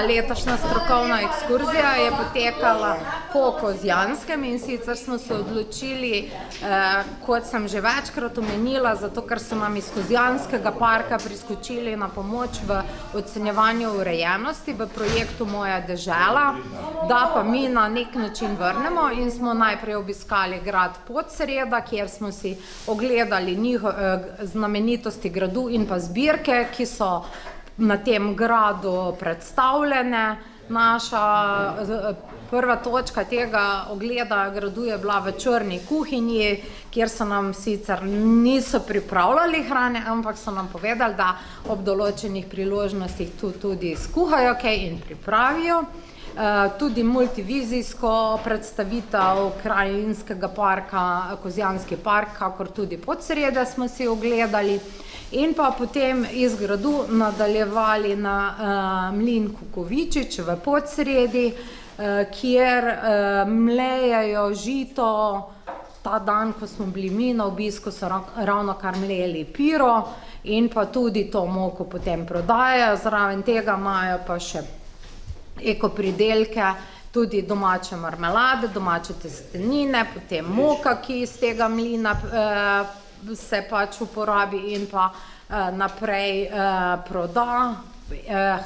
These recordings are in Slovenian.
Letošnja strokovna ekskurzija je potekala po Kozjanskem in sicer smo se odločili, kot sem že večkrat omenila, zato ker so nam iz Kozjanskega parka priskočili na pomoč v ocenjevanju urejenosti v projektu Moja dežela, da pa mi na nek način vrnemo in smo najprej obiskali grad Podsreda, kjer smo si ogledali znamenitosti gradu in pa zbirke, ki so na tem gradu predstavljene. Naša prva točka tega ogleda gradu je bila v Črni kuhinji, kjer so nam sicer niso pripravljali hrane, ampak so nam povedali, da ob določenih priložnostih tu tudi skuhajo kaj in pripravijo. Tudi multivizijsko predstavitev krajinskega parka, Kozjanski park, kakor tudi Podsrede smo si ogledali. In pa potem iz gradu nadaljevali na mlin Kukovičič v Podsredi, kjer mlejejo žito. Ta dan, ko smo bili mi na obisku, so ravnokar mleli piro in pa tudi to moko potem prodajajo. Zraven tega imajo pa še ekopridelke, tudi domače marmelade, domače testenine, potem moka, ki iz tega mlina se pač uporabi in pa naprej proda.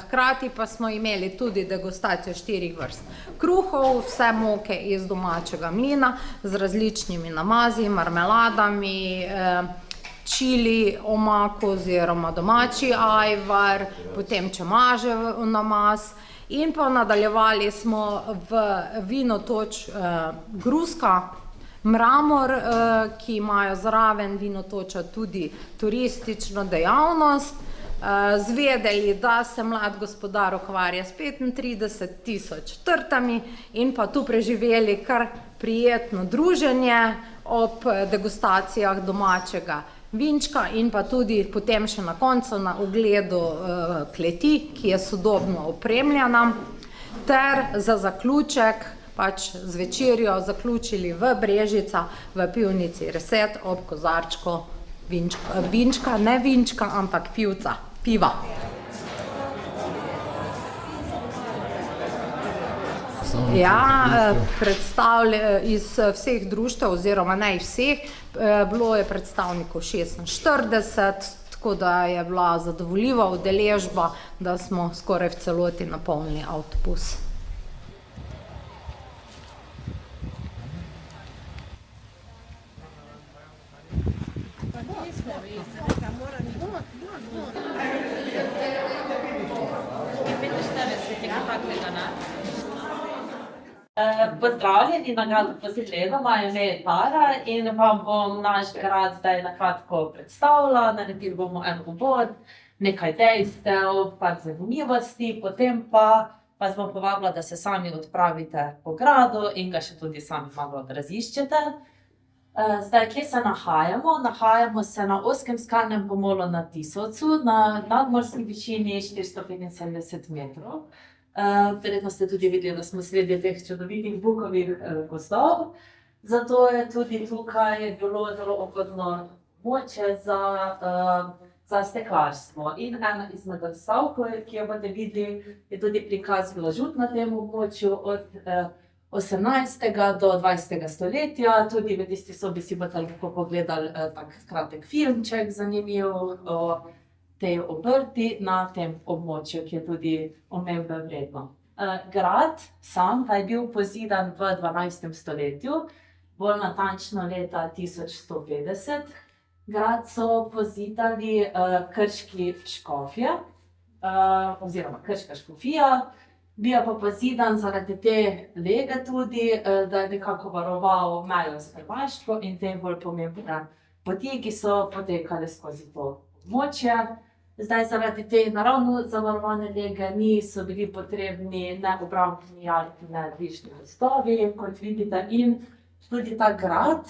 Hkrati pa smo imeli tudi degustacijo 4 vrst kruhov, vse moke iz domačega mlina z različnimi namazi, marmeladami, čili omako oziroma domači ajvar, potem čemažev namaz. In pa nadaljevali smo v Vinotoč Gruska, Mramor, ki imajo zraven Vinotoča tudi turistično dejavnost. Zvedeli, da se mlad gospodar ukvarja s 35.000 trtami in pa tu preživeli kar prijetno druženje ob degustacijah domačega vinčka in pa tudi potem še na koncu na ogledu kleti, ki je sodobno opremljena, ter za zaključek pač z večerjo zaključili v Brežicah v pivnici Reset ob kozarčku vinčka, ne vinčka, ampak piva. Ja, iz vseh društev, oziroma ne vseh, bilo je predstavnikov 46, tako da je bila zadovoljiva udeležba, da smo skoraj v celoti napolnili avtobus. Pozdravljeni na gradu Podsredo, moje ime je Tara in vam bom naš grad zdaj na kratko predstavila. Naredili bomo en uvod, nekaj dejstev, par zanimivosti, potem pa vas bom povabila, da se sami odpravite po gradu in ga še tudi sami malo raziščete. Zdaj, kje se nahajamo? Nahajamo se na ozkem skalnem pomolu na Tisovcu, na nadmorski višini 475 metrov. Verjetno ste tudi videli, da smo sredi teh čudovitih bukovih gozdov. Zato je tudi tukaj bilo zelo ugodno območje za steklarstvo. In ena izmed razstav, ki jo boste videli, je tudi prikaz glažut na tem območju od 18. do 20. stoletja. Tudi v tisti sobi si boste lahko pogledali tak kratek filmček zanimiv o tej obrti na tem območju, ki je tudi omembe vredno. Grad sam pa je bil pozidan v 12. stoletju, bolj natančno leta 1150. Grad so pozidali krški škofje, oziroma krška škofija. Bil pa pozidan zaradi te lege tudi, da je nekako varoval mejo s Hrvaško in te bolj pomembne poti, ki so potekale skozi to območje. Zdaj, zaradi te naravno zavarovane lege niso bili potrebni ne obrambni ali ne dvižni mostovi, kot vidite, in tudi ta grad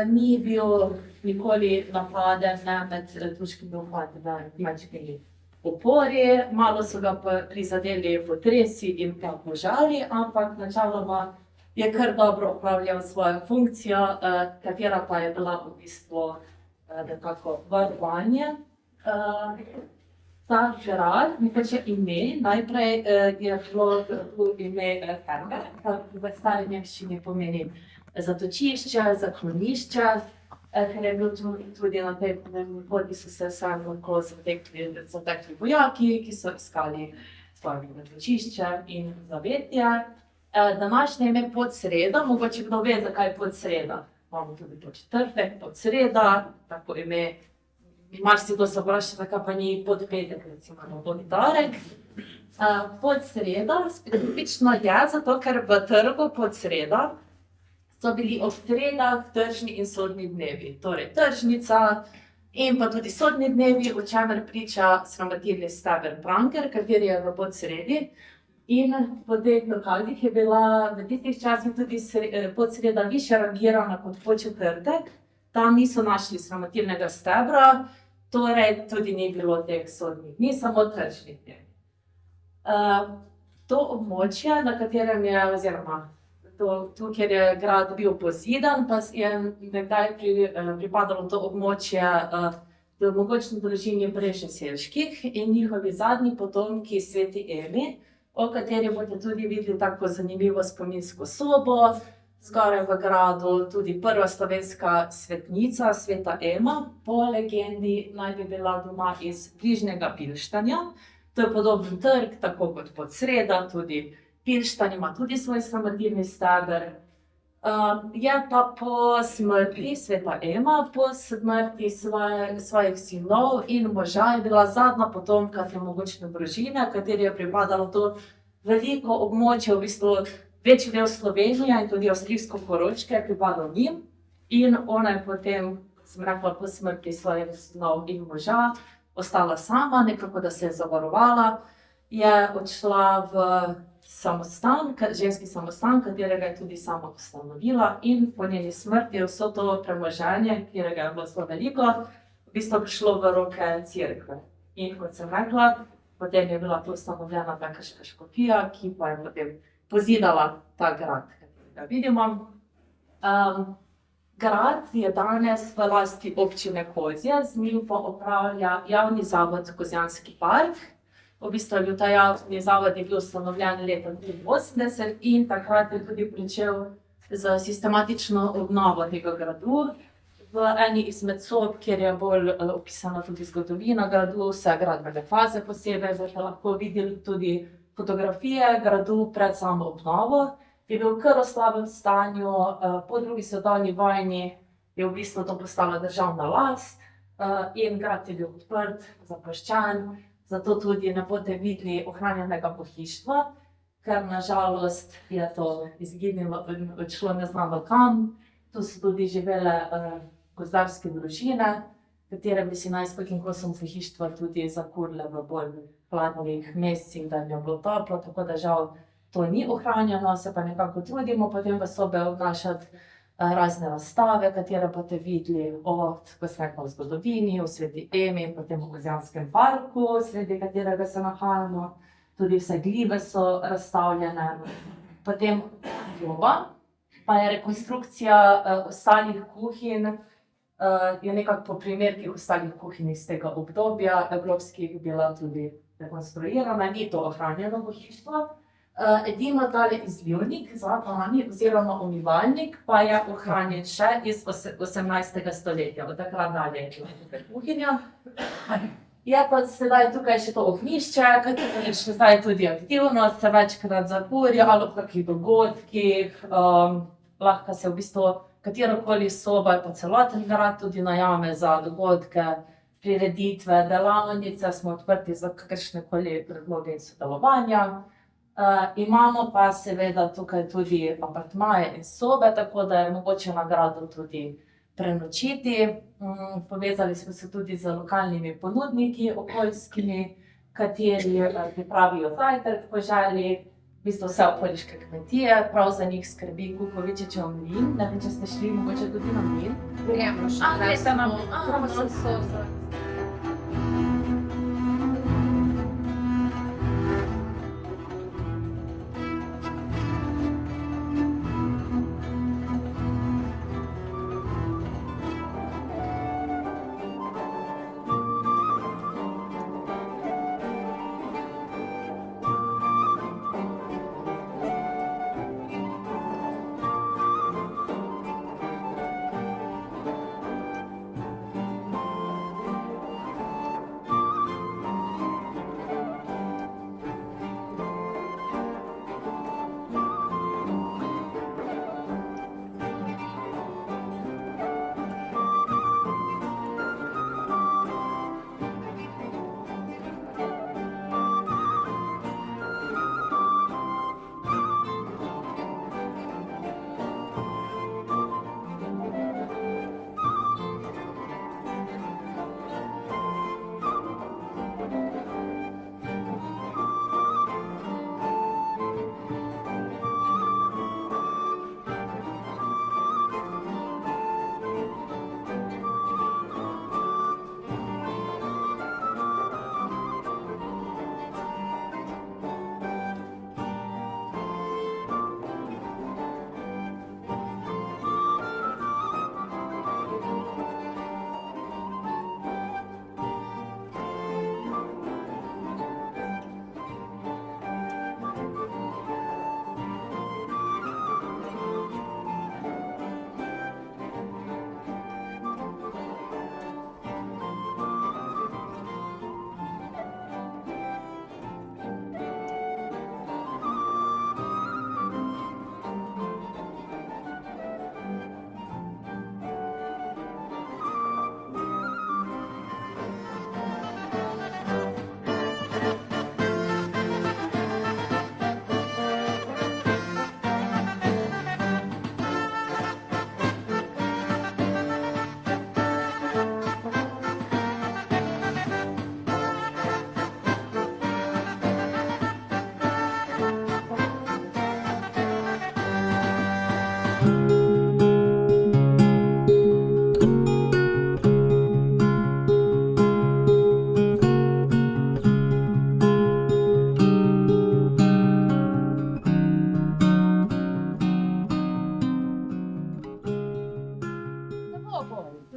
ni bil nikoli napaden med turškimi vpadi v nemškimi upori. Malo so ga prizadeli potresi in pa požari, ampak načeloma je kar dobro opravljal svojo funkcijo, katera pa je bila v bistvu nekako varovanje. ta grad, mogoče ime, najprej je bilo tu ime Herber, kar v stari nemščini pomeni zatočišče, zaklonišče, ker je bilo tudi na tej poti so se vsem lahko zatekli vojaki, ki so iskali svoje zatočišče in zavetje. Današnje ime Podsreda, mogoče kdo ve, zakaj je Podsreda. Imamo tudi Podčetrtek, Podsreda, tako ime. Marsikdo se vpraša, zakaj pa ni Podpetek, recimo, ali Podtorek. Podsreda specifično je zato, ker v trgu Podsreda so bili ob sredah tržni in sodni dnevi. Torej tržnica in pa tudi sodni dnevi, o čemer priča sramotilni steber Pranker, kateri je v Podsredi. In po teh dokazih je bila v tistih časih tudi Podsreda višje rangirana kot Podčetrtek. Tam niso našli sramotilnega stebra, torej tudi ni bilo teh sodnih dni, samo tržnih dni. To območje, na katerem je, oziroma tu, kjer je grad bil pozidan, pa je nekdaj pripadalo to območje mogočni družini Brežeselških in njihovi zadnji potomki Sveti Emi, o kateri boste tudi videli tako zanimivo spominsko sobo. Zgoraj v gradu tudi prva slovenska svetnica, Sveta Ema, po legendi naj bi bila doma iz bližnjega Pilštanja. To je podoben trg, tako kot Podsreda, tudi Pilštanj ima tudi svoj sramotilni steber. Je pa po smrti Sveta Ema, po smrti svojih sinov in moža je bila zadnja potomka te mogočne družine, kateri je pripadalo to veliko območje, v bistvu večji del Slovenije in tudi Avstrijsko-Koroške je pripadal njim. In ona je potem, sem rekla, po smrti svojih sinov in moža ostala sama, nekako da se je zavarovala, je odšla v samostan, ženski samostan, katerega je tudi sama ustanovila, in po njeni smrti je vso to premoženje, katerega je bilo zelo veliko, v bistvu prišlo v roke cerkve. In kot sem rekla, potem je bila tu ustanovljena Bekerška škofija, ki pa je potem pozidala ta grad, katerega vidimo. Grad je danes v lasti občine Kozje, z njim pa upravlja javni zavod Kozjanski park. V bistvu je bil ta javni zavod je bil ustanovljen leta 1983 in takrat je tudi pričel z sistematično obnovo tega gradu. V eni izmed sob, kjer je bolj opisana tudi zgodovina gradu, vse gradbene faze posebej, boste lahko videli tudi fotografije gradu pred samo obnovo. Je bil kar v slabem stanju, po drugi svetovni vojni je v bistvu to postala državna last in grad je bil odprt, zapuščen, zato tudi ne boste videli ohranjenega pohištva, ker nažalost je to izginilo in odšlo neznano kam. Tu so tudi živele gozdarske družine, katere bi si najsplošnim kosom pohištva tudi zakurile v bolj hladnih mesecih, da jim je bilo toplo, tako da žal to ni ohranjeno, se pa nekako trudimo potem v sobe obnašati razne razstave, katere boste videli o zgodovini, o Sveti Emi, potem v Kozjanskem parku, sredi katerega se nahajamo. Tudi vse glibe so razstavljene. Potem groba, pa je rekonstrukcija ostalih kuhinj, je nekako po primerkih ostalih kuhinj iz tega obdobja evropskih bila tudi rekonstruirana, ni to ohranjeno pohištvo. Edino tale izlivnik za vani oziroma umivalnik pa je ohranjen še iz 18. stoletja, od takrat dalje je tukaj kuhinja. Je pa sedaj tukaj še to ognjišče, katero je še zdaj tudi aktivno, se večkrat zakurja ali v kakih dogodkih, lahko se v bistvu katerokoli soba ali pa celoten grad tudi najame za dogodke, prireditve, delavnice, smo odprti za kakršnekoli predloge in sodelovanja. Imamo pa seveda tukaj tudi apartmaje in sobe, tako da je mogoče na gradu tudi prenočiti. Povezali smo se tudi z lokalnimi ponudniki okoljskimi, kateri pripravijo zajtrk po želji, v bistvu vse okoliške kmetije, prav za njih skrbi Kukovičičev mlin. Ne vem, če ste šli mogoče tudi na mlin. Gremo še. Greste na mlin.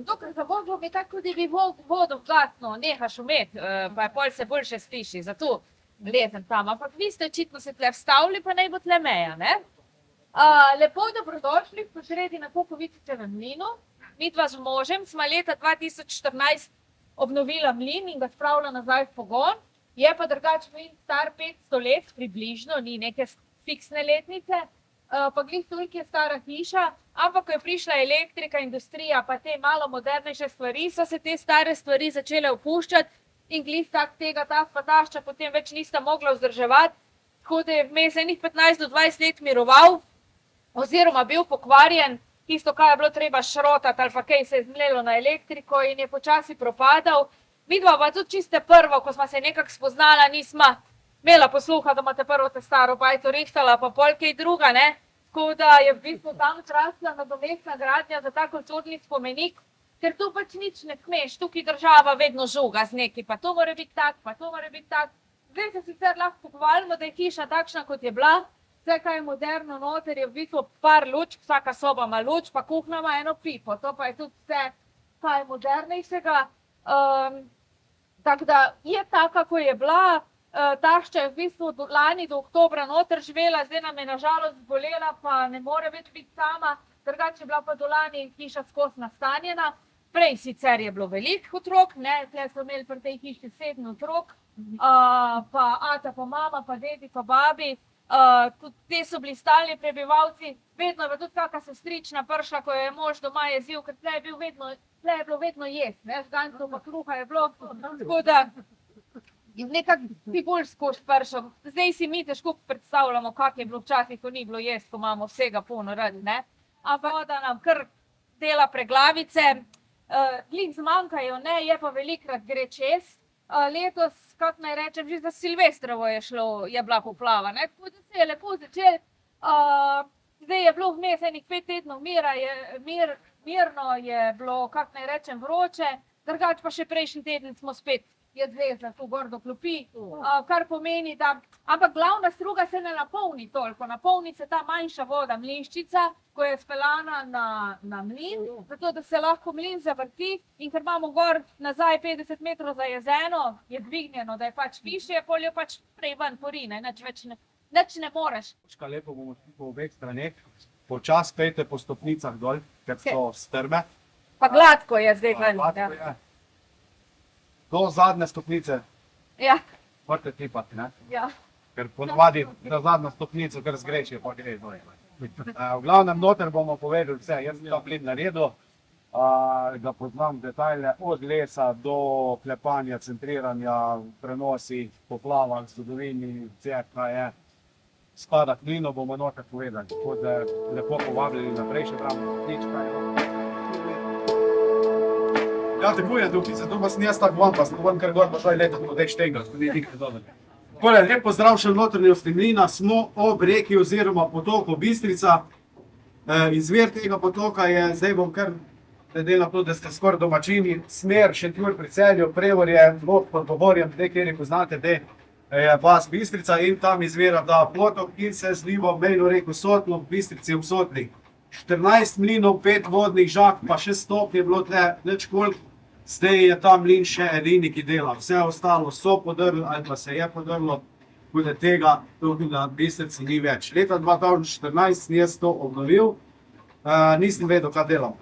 Zato, ker za vodo bi tako, da bi vodo glasno nehaš umeti, pa je pol se boljše sliši, zato letem tam. Ampak vi ste očitno se tle vstavili, pa naj bo tle meja, ne? Lepo dobrodošli v Požredi na Kukovičičevem mlinu. Midva z možem sva leta 2014 obnovila mlin in ga spravila nazaj v pogon. Je pa drugač mlin star 500 let približno, ni neke fiksne letnice. Pa glih toliko je stara hiša, ampak ko je prišla elektrika, industrija, pa te malo modernejše stvari, so se te stare stvari začele opuščati in glih tak tega tašča potem več nista mogla vzdrževati, tako da je vmes enih 15 do 20 let miroval, oziroma bil pokvarjen, tisto, kaj je bilo treba šrotati ali pa kaj se je zmlelo na elektriko in je počasi propadal. Midva pa tudi čiste prvo, ko sva se nekako spoznala, nisma imela posluha, da imate prvo te staro bajto rihtala, pa pol kaj druga, ne? Tako da je v bistvu tam zrasla nadomestna gradnja za ta kulturni spomenik, ker tu pač nič ne kmeš, tukaj država vedno žuga z neki, pa to mora biti tak, pa to mora biti tak. Zdaj se sicer lahko pohvalimo, da je hiša takšna, kot je bila, vse, kaj je moderno noter, je v bistvu par lučk, vsaka soba ima luč, pa kuhna ima eno pipo, to pa je tudi vse, kaj je modernejšega. Tako da je taka, ko je bila. Tašča je v bistvu lani do oktobra noter živela, zdaj nam je nažalost zbolela, pa ne more več biti sama, drugače je bila pa do lani hiša skozi nastanjena. Prej sicer je bilo veliko otrok, ne, tle smo imeli pri tej hiši 7 otrok, pa ata, pa mama, pa dedi, pa babi, tudi te so bili stalni prebivalci, vedno je tudi kakšna sestrična prišla, ko je mož doma jezil, ker tle je bilo vedno jest, ne, žgancev pa kruha je bilo, tako da nekako bi bolj skozi pršel. Zdaj si mi težko predstavljamo, kak je bilo včasih, ko ni bilo jest, ko imamo vsega polno radi, ne. Ampak voda nam kar dela preglavice, glih zmanjkajo, ne, je pa velikrat gre čez. Letos, kako naj rečem, že za Silvestrovo je bila poplava, ne, tako da se je lepo začel. Zdaj je bilo vmes enih 5 tednov mirno je bilo, kako naj rečem, vroče, drugače pa še prejšnji teden smo spet je zvezda tu gor do klopi, kar pomeni, da, ampak glavna struga se ne napolni toliko, napolni se ta manjša voda, mlinščica, ko je speljana na mlin, zato da se lahko mlin zavrti in ker imamo gor nazaj 50 metrov za jezeno, je dvignjeno, da je pač višje, pol jo pač prej ven porine, nič ne moreš. Lepo bomo po obeh straneh, počas pejte po stopnicah dol, ker so strme. Pa gladko je zdaj ven. Do zadnje stopnice morate tipati, ne? Ja. Ker ponovadi na zadnjo stopnico, ker zgreš, je pa gre dol. V glavnem noter bomo povedali vse, jaz sem ta plin naredil, ga poznam detajle od lesa do klepanja, centriranja, prenosi, poplavah, zgodovini, vse, kaj je. Spada k plinu, bomo noter povedali, tako da lepo povabljeni naprej, še pravno nič kaj je. Ja, tako je tukaj, zato pa sem jaz tako vam, pa sem vam kar gor pošla leta, ko dej štenga, tudi nikaj dobro. Takole, lep pozdrav še v notranjosti mlina, smo ob reki oziroma potoku Bistrica. Izvir tega potoka je, zdaj bom kar, glede na to, da ste skoraj domačini, smer Šentjur pri Celju, Prevorje, Lok pod Pogorjem, kjer poznate, da je vas Bistrica in tam izvira ta potok in se zliva v mejno reko Sotlo, v Bistrici v Sotli. 14 mlinov, 5 vodnih žag, pa 6 stopnj je bilo tle, nič koliko. Zdaj je ta mlin še edini, ki dela. Vse ostalo so podrli ali pa se je podrlo, tako da tega tukaj na Bistrici ni več. Leta 2014 sem jaz to obnovil, nisem vedel, kaj delam.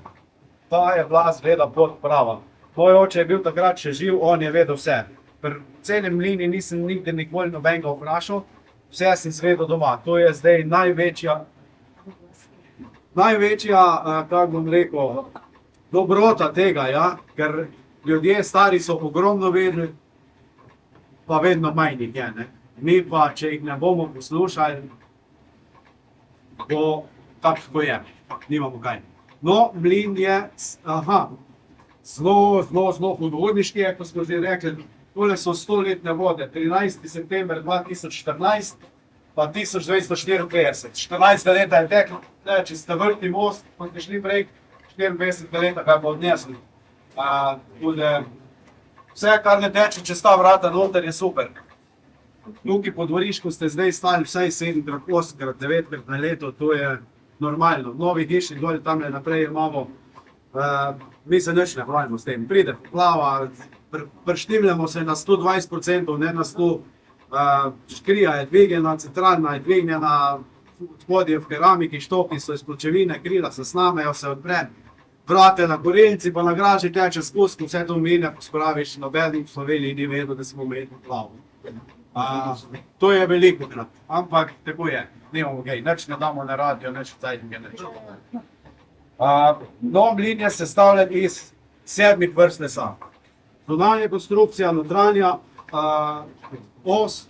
Ta je bila zgleda podprava. Moj oče je bil takrat še živ, on je vedel vse. Pri celem mlini nisem nikdy nikoli nobenega vprašal, vse sem zvedel doma. To je zdaj največja, kako bom rekel, dobrota tega, ja, ker ljudje stari so ogromno vedeli, pa vedno manj jih je, ne. Mi pa, če jih ne bomo poslušali, bo tako je, nimamo kaj. No, mlin je, zelo hudourniški, ko smo že rekli, tole so 100-letne vode, 13. september 2014, pa 1954. 14 leta je teklo, če ste vrti most, ko ste šli prej, 54 leta, kaj bo odnesli. Vse, kar ne teče čez ta vrata noter, je super. Tukaj po dvorišču ste zdaj stali vsaj 7-krat, 8-krat, 9-krat na leto, to je normalno. V Novi hiši dol tam naprej imamo mi se nič ne hvalimo s tem. Pride poplava, prštimljamo se na 120%, ne na 100%. Škrija je dvignjena, centralna je dvignjena, spodje v keramiki, štoki so iz pločevine, krila se snamejo, se odpre. Vrate na korilci, pa na graži teče skozi, vse to menja, ko spraviš, nobenih v Sloveniji ni vedel, da smo imeli poplavo. To je veliko krat, ampak tako je, nimamo kaj, nič ne damo na radio, nič v cajtinge, nič. Nov mlin je sestavljen iz 7 vrst lesa. Zunanja konstrukcija, notranja os,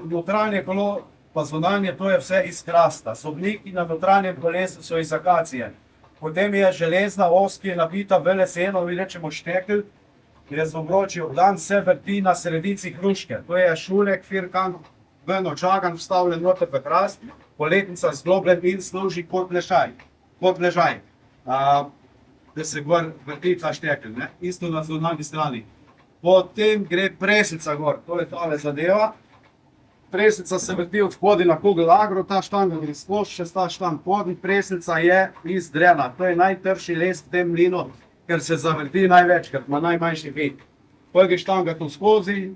notranje kolo, pa zunanje, to je vse iz hrasta. Sobniki na notranjem kolesu so iz akacije. Potem je železna os, ki je nabita v leseno, mi rečemo štekelj, ki je z obroči obdan, se vrti na sredici hruške. To je šulek, firkant, ven očagan, vstavljen noter v hrast, poletnica zglobljen in služi kot ležaj. Da se gor vrti ta štekelj, isto na zunanji strani. Potem gre preslica gor, to je tale zadeva. Preslica se vrti od spodaj na kugel agro, ta štanga gre skozi, še ta štang podni. Preslica je iz drena, to je najtrši les v tem mlinu, ker se zavrti največkrat, ima najmanjši vid. Potem gre štanga tu skozi,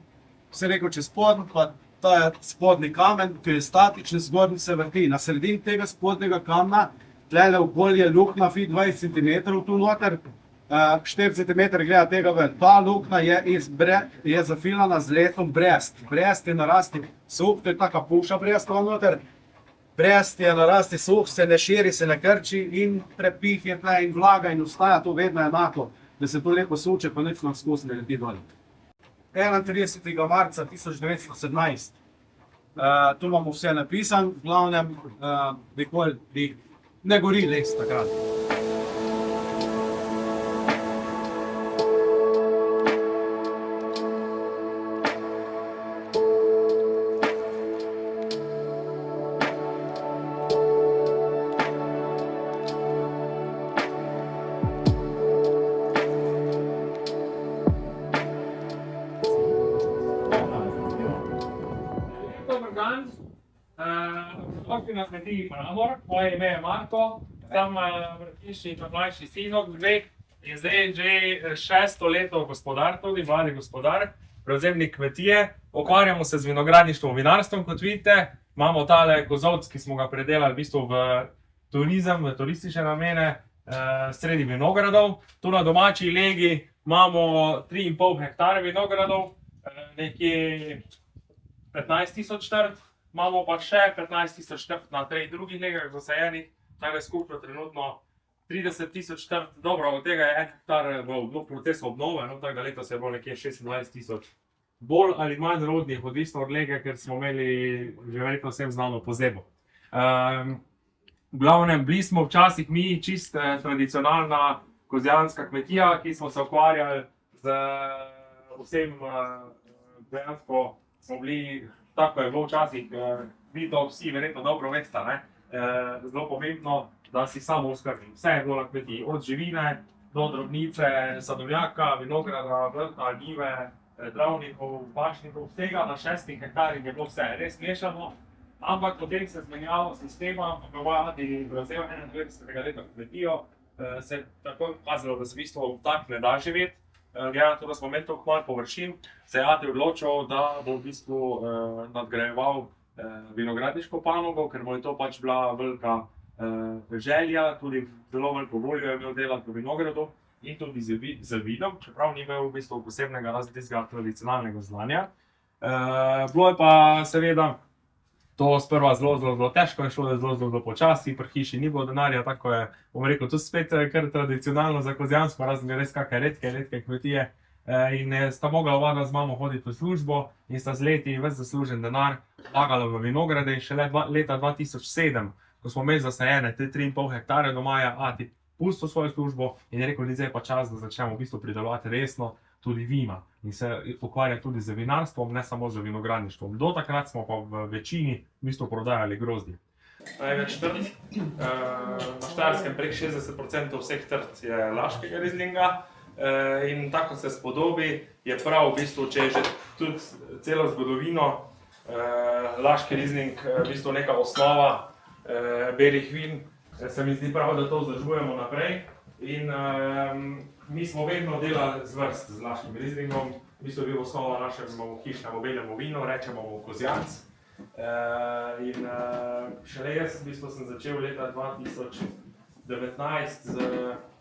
se rekel čez spodnji, pa ta spodnji kamen, ki je statičen, zgornji se vrti. Na sredini tega spodnjega kamna, tlele okolje luknja 20 cm tu noter, 4 cm gleda tega ven. Ta luknja je zafilana z letom brest. Brest je narasti suh, to je taka puša brest noter. Brest je narasti suh, se ne širi, se ne krči in prepih je tle in vlaga in ostaja to vedno enako, da se to lepo suče, pa nič nam skozi ne leti dol. 31. marca 1917. Tu imamo vse napisan, v glavnem nikoli ne gori les takrat. Na kmetiji Mramor, moje ime je Marko, sem vrtišči in mlajši sinok dveh in zdaj že 6. leto gospodar, tudi mladi gospodar, prevzemnik kmetije. Ukvarjamo se z vinogradništvom, vinarstvom, kot vidite. Imamo tale kozovc, ki smo ga predelali v bistvu v turizem, v turistične namene, sredi vinogradov. Tu na domači legi imamo 3,5 hektare vinogradov, nekje 15.000 trt. Imamo pa še 15.000 trt na 3 drugih legah zasajenih, tako skupno trenutno 30.000 trt. Dobro, od tega je 1 hektar v procesu obnove, tako da letos je bilo nekje 26.000. Bolj ali manj rodnih, odvisno od lege, ker smo imeli že verjetno vsem znano pozebo. V glavnem, bili smo včasih mi čist tradicionalna kozjanska kmetija, ki smo se ukvarjali z vsem, dejansko smo bili, tako je bilo včasih, vi to vsi verjetno dobro veste, zelo pomembno, da si samo oskrbni. Vse je bilo na kmetiji, od živine do drobnice, sadovnjaka, vinograda, vrta, njive, travnikov, pašnikov, vsega na 6 hektarih je bilo vse res mešano. Ampak potem se zmenjalo sistema, pa Vladi prevzel 21. leta kmetijo, se je takoj pokazalo, da se v bistvu tak ne da živeti. Glede na to, da smo imeli toliko malo površin, se je Ati odločil, da bo v bistvu nadgrajeval vinogradniško panogo, ker mu je to pač bila velika želja, tudi zelo veliko voljo je imel delati v vinogradu in tudi z vinom, čeprav ni imel v bistvu posebnega različnega tradicionalnega znanja. Bilo je pa seveda to sprva zelo težko, je šlo zelo počasi, pri hiši ni bilo denarja, tako je, bom rekel, tudi spet kar tradicionalno za kozjansko, razen res kakšne redke kmetije. In sta mogla oba z mamo hoditi v službo in sta z leti ves zaslužen denar vlagala v vinograde in šele leta 2007, ko smo imeli zasajene 3,5 hektare doma, je Ati pustil svojo službo in je rekel, da je pa čas, da začnemo v bistvu pridelovati resno tudi vina in se ukvarjati tudi z vinarstvom, ne samo z vinogradništvom. Do takrat smo pa v večini v bistvu prodajali grozdje. Največ trt, na Štajerskem prek 60% vseh trt je laškega rizlinga. In tako se spodobi, je prav v bistvu, če je že tudi celo zgodovino laški rizling v bistvu neka osnova belih vin, se mi zdi prav, da to vzdržujemo naprej. In mi smo vedno delali zvrst z Laškim Rieslingom. V bistvu je bil osnova našemu hišnemu belemu vinu, rečemo mu kozjanc. In šele jaz v bistvu sem začel leta 2019 z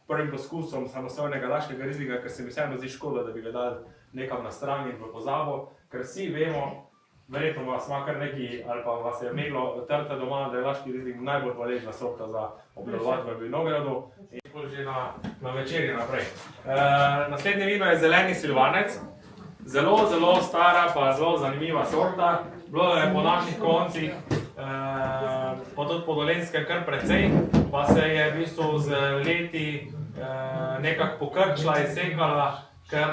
prvim poskusom samostojnega Laškega Rieslinga, ker se mi vseeno zdi škoda, da bi ga dali nekam na stran in v pozabo, ker vsi vemo, verjetno vas ima kar neki, ali pa vas je imelo trte doma, da je Laški Riesling najbolj hvaležna sorta za obdelovati v vinogradu in pol že na večerji naprej. Naslednje vino je zeleni silvanec. Zelo, zelo stara pa zelo zanimiva sorta. Bilo je po naših koncih, pa tudi po Dolenjskem kar precej, pa se je v bistvu z leti nekako pokrčila, izsekala, ker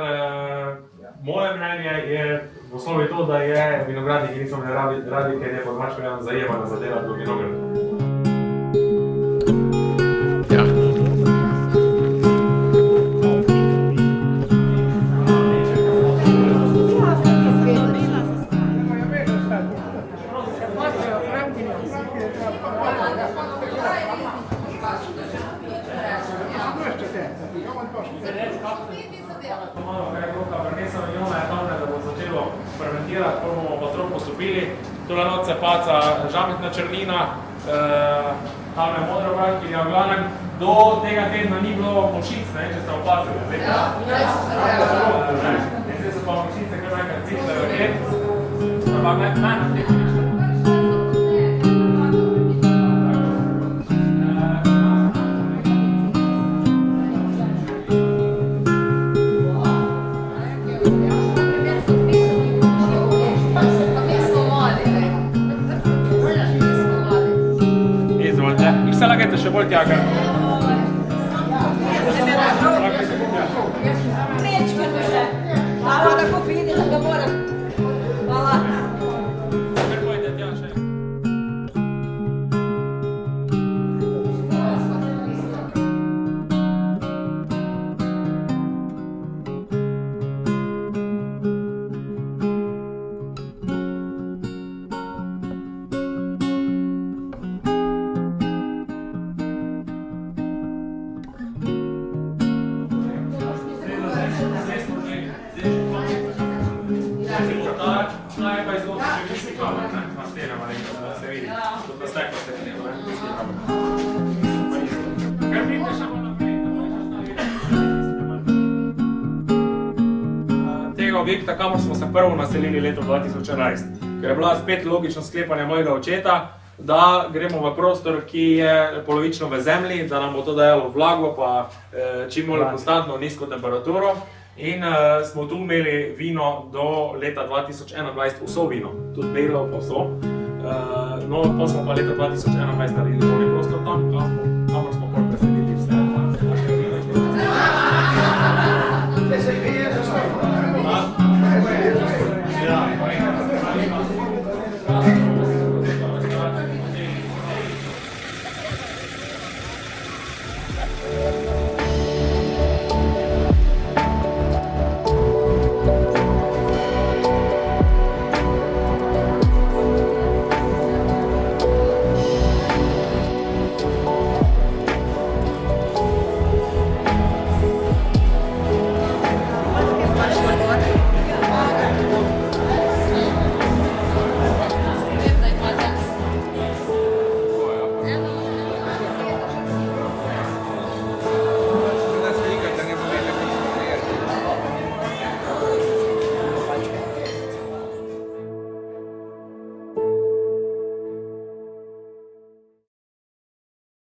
moje mnenje je v osnovi to, da je vinogradnik in niso ne radi, ker je pod mačko zajemana zadeva do vinograda. Prvo bomo pa trop postopili, tole noč se paca žametna črnina, tam je modra brankinja, v glavnem do tega tedna ni bilo močic, če ste opazili. Zdaj so pa močice kar nekaj cihle v red, ampak naj nas teh nič. Se lagajte še bolj tjaga. Prečke pa še. Hvala, da ko vidi, da ga moram. Hvala. Kar pojde tja še. Tega objekta, kamor smo se prvo naselili leto 2011, ker je bila spet logično sklepanje mojega očeta, da gremo v prostor, ki je polovično v zemlji, da nam bo to dajalo vlago pa čim bolj konstantno nizko temperaturo. In smo tu imeli vino do leta 2021, vso vino, tudi belo pa vso. No, pa smo pa leta 2021 naredili prostor tam,